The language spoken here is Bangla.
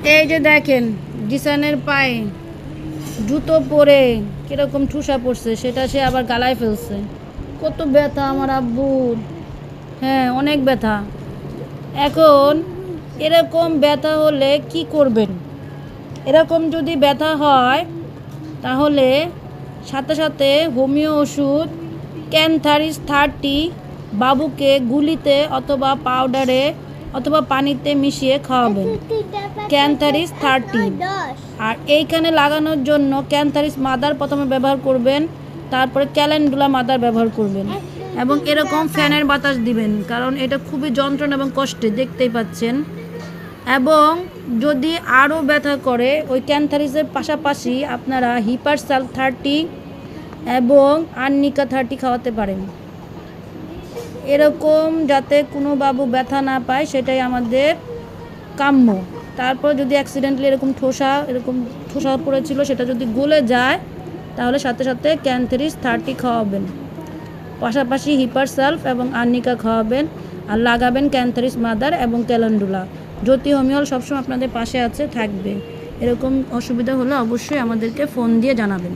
এই যে দেখেন জিসানের পায়ে জুতো পরে কিরকম ঠুসা পড়ছে, সেটা সে আবার গালায় ফেলছে। কত ব্যথা আমার আব্বুর। হ্যাঁ, অনেক ব্যথা। এখন এরকম ব্যথা হলে কি করবেন? এরকম যদি ব্যথা হয় তাহলে সাথে সাথে হোমিও ওষুধ ক্যানথারিস 30 বাবুকে গুলিতে অথবা পাউডারে অথবা পানিতে মিশিয়ে খাওয়াবেন। ক্যানথারিস 30। আর এইখানে লাগানোর জন্য ক্যানথারিস মাদার প্রথমে ব্যবহার করবেন, তারপরে ক্যালেন্ডুলা মাদার ব্যবহার করবেন এবং এরকম ফ্যানের বাতাস দিবেন, কারণ এটা খুবই যন্ত্রণা এবং কষ্টে, দেখতেই পাচ্ছেন। এবং যদি আরও ব্যথা করে ওই ক্যানথারিসের পাশাপাশি আপনারা হিপারসাল 30 এবং আর্নিকা 30 খাওয়াতে পারেন, এরকম যাতে কোনো বাবু ব্যথা না পায় সেটাই আমাদের কাম্য। তারপর যদি অ্যাক্সিডেন্টলি এরকম ঠোসা পড়েছিল সেটা যদি গলে যায় তাহলে সাথে সাথে ক্যানথারিস 30 খাওয়াবেন, পাশাপাশি হিপারসালফ এবং আর্নিকা খাওয়াবেন, আর লাগাবেন ক্যানথারিস মাদার এবং ক্যালেন্ডুলা। জ্যোতি হোমিওল সবসময় আপনাদের পাশে থাকবে। এরকম অসুবিধা হলে অবশ্যই আমাদেরকে ফোন দিয়ে জানাবেন।